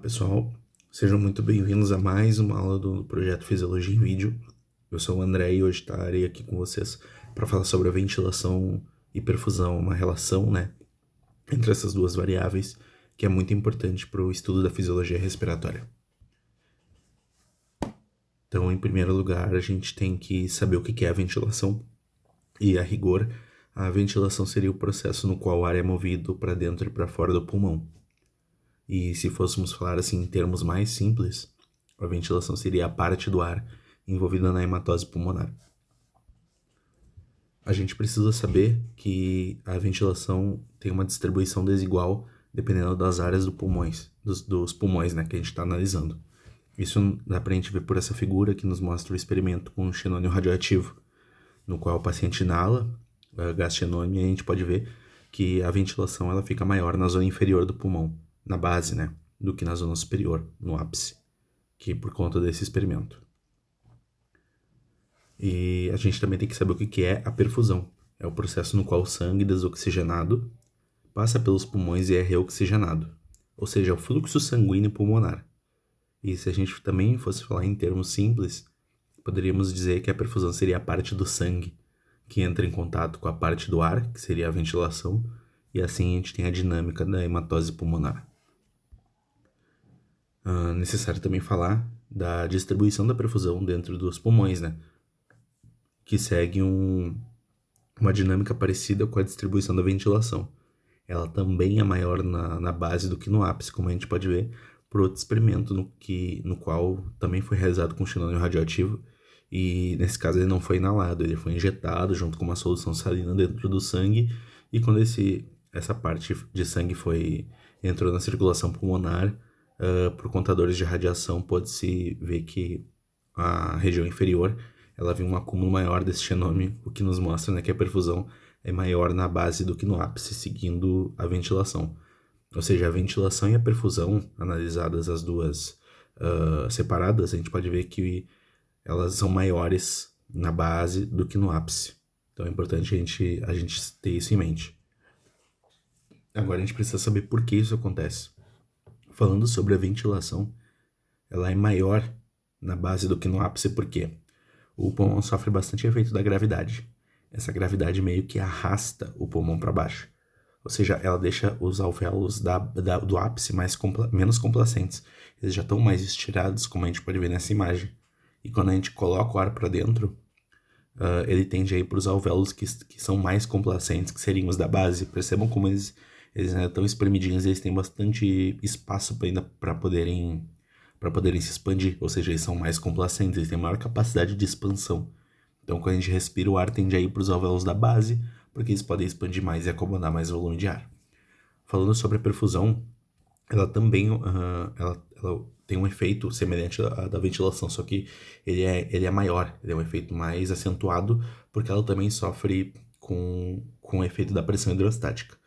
Pessoal, sejam muito bem-vindos a mais uma aula do projeto Fisiologia em Vídeo. Eu sou o André e hoje estarei aqui com vocês para falar sobre a ventilação e perfusão, uma relação, entre essas duas variáveis que é muito importante para o estudo da fisiologia respiratória. Então, em primeiro lugar, a gente tem que saber o que é a ventilação e, a rigor, a ventilação seria o processo no qual o ar é movido para dentro e para fora do pulmão. E se fôssemos falar assim em termos mais simples, a ventilação seria a parte do ar envolvida na hematose pulmonar. A gente precisa saber que a ventilação tem uma distribuição desigual dependendo das áreas dos pulmões, que a gente está analisando. Isso dá para a gente ver por essa figura que nos mostra o experimento com xenônio radioativo, no qual o paciente inala gás xenônio e a gente pode ver que a ventilação ela fica maior na zona inferior do pulmão, na base, do que na zona superior, no ápice, que por conta desse experimento. E a gente também tem que saber o que é a perfusão. É o processo no qual o sangue desoxigenado passa pelos pulmões e é reoxigenado, ou seja, é o fluxo sanguíneo pulmonar. E se a gente também fosse falar em termos simples, poderíamos dizer que a perfusão seria a parte do sangue que entra em contato com a parte do ar, que seria a ventilação, e assim a gente tem a dinâmica da hematose pulmonar. Necessário também falar da distribuição da perfusão dentro dos pulmões, que segue uma dinâmica parecida com a distribuição da ventilação. Ela também é maior na base do que no ápice, como a gente pode ver por outro experimento no qual também foi realizado com xenônio radioativo, e nesse caso ele não foi inalado, ele foi injetado junto com uma solução salina dentro do sangue, e quando essa parte de sangue entrou na circulação pulmonar, por contadores de radiação, pode-se ver que a região inferior ela viu um acúmulo maior desse xenônio, o que nos mostra que a perfusão é maior na base do que no ápice, seguindo a ventilação. Ou seja, a ventilação e a perfusão, analisadas as duas separadas, a gente pode ver que elas são maiores na base do que no ápice. Então é importante a gente ter isso em mente. Agora a gente precisa saber por que isso acontece. Falando sobre a ventilação, ela é maior na base do que no ápice, por quê? O pulmão sofre bastante efeito da gravidade. Essa gravidade meio que arrasta o pulmão para baixo. Ou seja, ela deixa os alvéolos do ápice menos complacentes. Eles já estão mais estirados, como a gente pode ver nessa imagem. E quando a gente coloca o ar para dentro, ele tende a ir para os alvéolos que são mais complacentes, que seriam os da base. Percebam como eles ainda estão espremidinhos, eles têm bastante espaço ainda para poderem se expandir, ou seja, eles são mais complacentes, eles têm maior capacidade de expansão. Então, quando a gente respira, o ar tende a ir para os alvéolos da base, porque eles podem expandir mais e acomodar mais volume de ar. Falando sobre a perfusão, ela também ela tem um efeito semelhante à da ventilação, só que ele é maior, ele é um efeito mais acentuado, porque ela também sofre com o efeito da pressão hidrostática.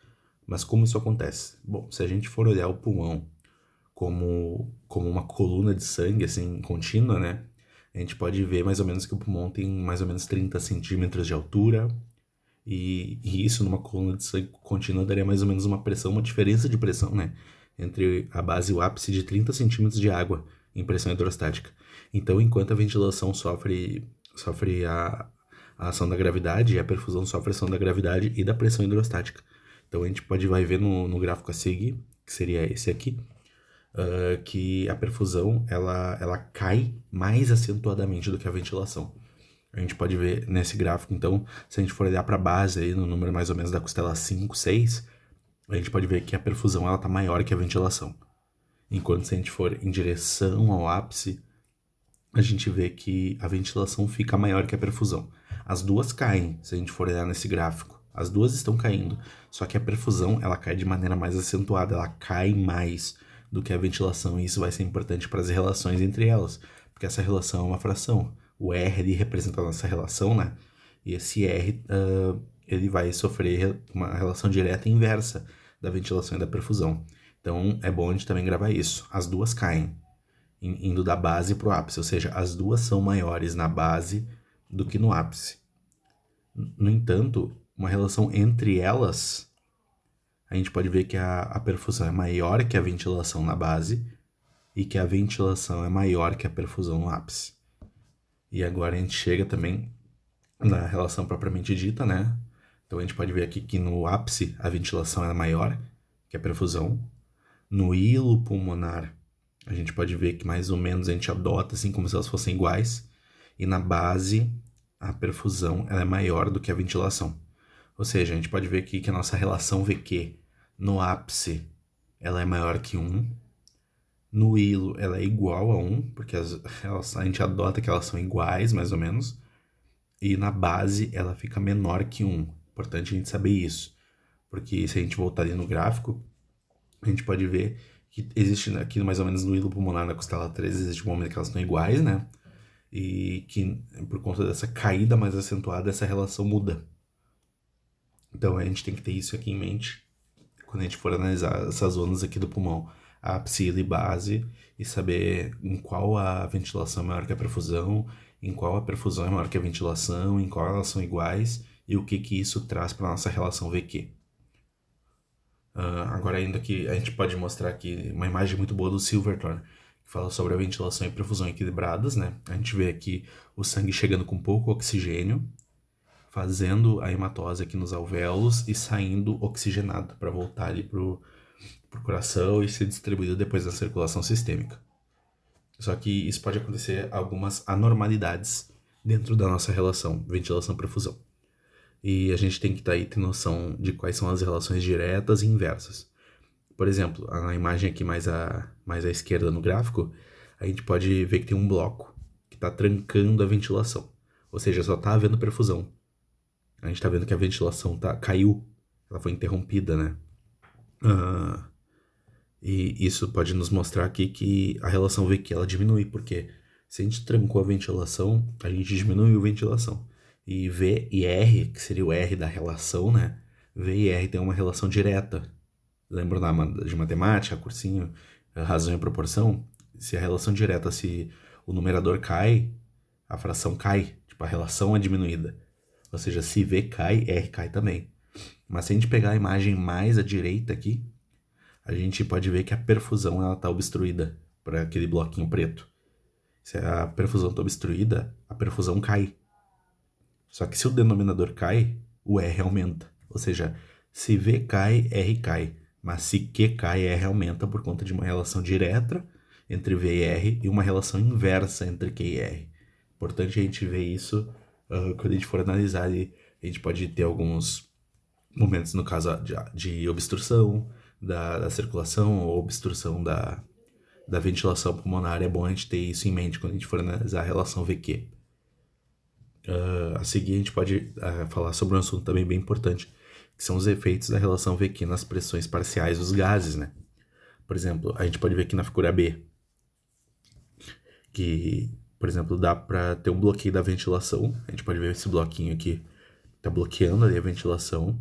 Mas como isso acontece? Bom, se a gente for olhar o pulmão como uma coluna de sangue, assim, contínua, a gente pode ver mais ou menos que o pulmão tem mais ou menos 30 centímetros de altura, e isso numa coluna de sangue contínua daria mais ou menos uma diferença de pressão, entre a base e o ápice de 30 centímetros de água em pressão hidrostática. Então, enquanto a ventilação sofre a ação da gravidade, a perfusão sofre a ação da gravidade e da pressão hidrostática. Então, a gente vai ver no gráfico a seguir, que seria esse aqui, que a perfusão ela cai mais acentuadamente do que a ventilação. A gente pode ver nesse gráfico, então, se a gente for olhar para a base, aí, no número mais ou menos da costela 5, 6, a gente pode ver que a perfusão está maior que a ventilação. Enquanto se a gente for em direção ao ápice, a gente vê que a ventilação fica maior que a perfusão. As duas caem, se a gente for olhar nesse gráfico. As duas estão caindo, só que a perfusão ela cai de maneira mais acentuada, ela cai mais do que a ventilação, e isso vai ser importante para as relações entre elas, porque essa relação é uma fração. O R ali representa a nossa relação, e esse R ele vai sofrer uma relação direta e inversa da ventilação e da perfusão. Então é bom a gente também gravar isso. As duas caem, indo da base para o ápice, ou seja, as duas são maiores na base do que no ápice. No entanto, uma relação entre elas, a gente pode ver que a perfusão é maior que a ventilação na base, e que a ventilação é maior que a perfusão no ápice. E agora a gente chega também na relação propriamente dita, né? Então a gente pode ver aqui que no ápice a ventilação é maior que a perfusão. No hilo pulmonar, a gente pode ver que mais ou menos a gente adota assim como se elas fossem iguais. E na base, a perfusão ela é maior do que a ventilação. Ou seja, a gente pode ver aqui que a nossa relação VQ no ápice ela é maior que 1. No hilo ela é igual a 1, porque a gente adota que elas são iguais, mais ou menos. E na base ela fica menor que 1. Importante a gente saber isso. Porque se a gente voltar ali no gráfico, a gente pode ver que existe aqui mais ou menos no hilo pulmonar na costela 3, existe um momento que elas estão iguais, né? E que por conta dessa caída mais acentuada, essa relação muda. Então a gente tem que ter isso aqui em mente quando a gente for analisar essas zonas aqui do pulmão, ápice e base, e saber em qual a ventilação é maior que a perfusão, em qual a perfusão é maior que a ventilação, em qual elas são iguais e o que isso traz para nossa relação VQ. Agora ainda que a gente pode mostrar aqui uma imagem muito boa do Silverthorne, que fala sobre a ventilação e perfusão equilibradas, né? A gente vê aqui o sangue chegando com pouco oxigênio, fazendo a hematose aqui nos alvéolos e saindo oxigenado para voltar ali pro coração e ser distribuído depois na circulação sistêmica. Só que isso pode acontecer algumas anormalidades dentro da nossa relação ventilação-perfusão. E a gente tem que ter noção de quais são as relações diretas e inversas. Por exemplo, a imagem aqui mais à esquerda no gráfico, a gente pode ver que tem um bloco que está trancando a ventilação. Ou seja, só está havendo perfusão. A gente está vendo que a ventilação caiu, ela foi interrompida, né? E isso pode nos mostrar aqui que a relação VQ ela diminui, porque se a gente trancou a ventilação, a gente diminuiu a ventilação. E V e R, que seria o R da relação, né? V e R tem uma relação direta. Lembra de matemática, cursinho, razão e proporção? Se a relação direta, se o numerador cai, a fração cai. Tipo, a relação é diminuída. Ou seja, se V cai, R cai também. Mas se a gente pegar a imagem mais à direita aqui, a gente pode ver que a perfusão ela está obstruída por aquele bloquinho preto. Se a perfusão está obstruída, a perfusão cai. Só que se o denominador cai, o R aumenta. Ou seja, se V cai, R cai. Mas se Q cai, R aumenta por conta de uma relação direta entre V e R e uma relação inversa entre Q e R. Importante a gente ver isso quando a gente for analisar. A gente pode ter alguns momentos, no caso de obstrução da circulação ou obstrução da ventilação pulmonar. É bom a gente ter isso em mente quando a gente for analisar a relação VQ. A seguir, a gente pode falar sobre um assunto também bem importante, que são os efeitos da relação VQ nas pressões parciais dos gases, né? Por exemplo, a gente pode ver aqui na figura B que, por exemplo, dá para ter um bloqueio da ventilação. A gente pode ver esse bloquinho aqui, tá bloqueando ali a ventilação.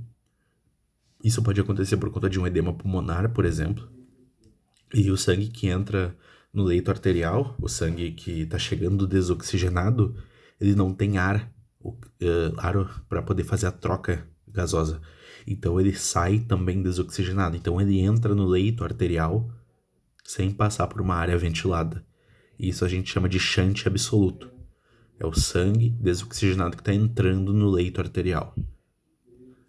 Isso pode acontecer por conta de um edema pulmonar, por exemplo. E o sangue que entra no leito arterial, o sangue que está chegando desoxigenado, ele não tem ar para poder fazer a troca gasosa. Então ele sai também desoxigenado. Então ele entra no leito arterial sem passar por uma área ventilada. Isso a gente chama de shunt absoluto. É o sangue desoxigenado que está entrando no leito arterial.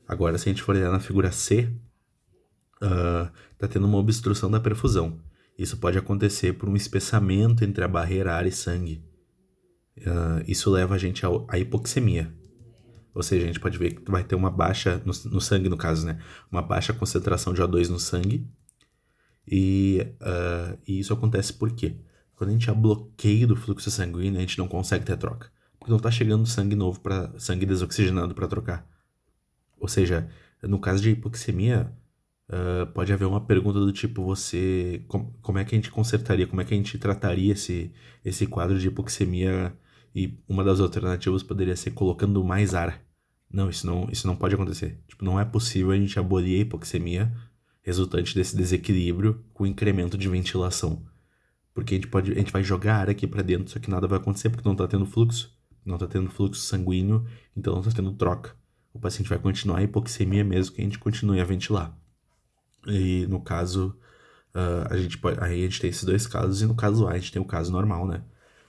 Agora, se a gente for olhar na figura C, está tendo uma obstrução da perfusão. Isso pode acontecer por um espessamento entre a barreira ar e sangue. Isso leva a gente à hipoxemia. Ou seja, a gente pode ver que vai ter uma baixa, no sangue no caso, né? Uma baixa concentração de O2 no sangue. E isso acontece por quê? Quando a gente há bloqueio do fluxo sanguíneo, a gente não consegue ter troca. Porque não está chegando sangue novo, sangue desoxigenado para trocar. Ou seja, no caso de hipoxemia, pode haver uma pergunta do tipo, como é que a gente consertaria, como é que a gente trataria esse quadro de hipoxemia? E uma das alternativas poderia ser colocando mais ar. Não, isso não pode acontecer. Tipo, não é possível a gente abolir a hipoxemia resultante desse desequilíbrio com incremento de ventilação. Porque a gente vai jogar ar aqui para dentro, só que nada vai acontecer porque não tá tendo fluxo. Não tá tendo fluxo sanguíneo, então não tá tendo troca. O paciente vai continuar a hipoxemia mesmo que a gente continue a ventilar. E no caso, Aí a gente tem esses dois casos, e no caso A a gente tem o caso normal, né?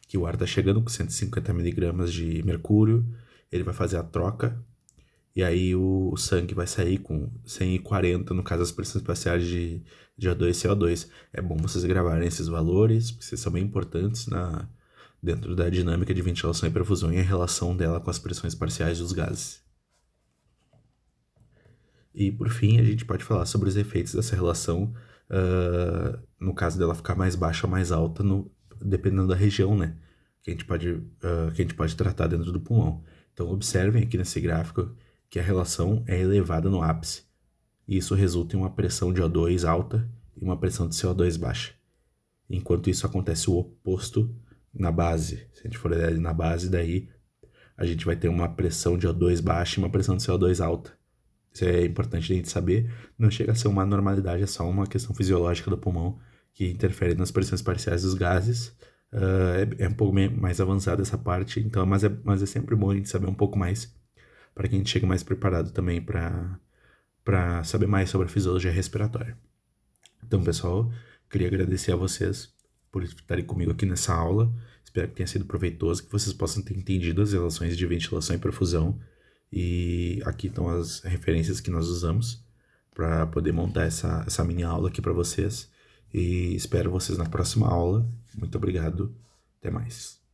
Que o ar tá chegando com 150 miligramas de mercúrio, ele vai fazer a troca, e aí o sangue vai sair com 140, no caso as pressões parciais de O2 e CO2. É bom vocês gravarem esses valores, porque vocês são bem importantes dentro da dinâmica de ventilação e perfusão e a relação dela com as pressões parciais dos gases. E por fim, a gente pode falar sobre os efeitos dessa relação, no caso dela ficar mais baixa ou mais alta, dependendo da região, né? Que a gente pode tratar dentro do pulmão. Então, observem aqui nesse gráfico que a relação é elevada no ápice. E isso resulta em uma pressão de O2 alta e uma pressão de CO2 baixa. Enquanto isso acontece o oposto na base. Se a gente for olhar ali na base, daí a gente vai ter uma pressão de O2 baixa e uma pressão de CO2 alta. Isso é importante a gente saber. Não chega a ser uma normalidade, é só uma questão fisiológica do pulmão que interfere nas pressões parciais dos gases. É um pouco mais avançada essa parte, então, mas é sempre bom a gente saber um pouco mais para que a gente chegue mais preparado também para saber mais sobre a fisiologia respiratória. Então, pessoal, queria agradecer a vocês por estarem comigo aqui nessa aula. Espero que tenha sido proveitoso, que vocês possam ter entendido as relações de ventilação e perfusão. E aqui estão as referências que nós usamos para poder montar essa mini aula aqui para vocês. E espero vocês na próxima aula. Muito obrigado. Até mais.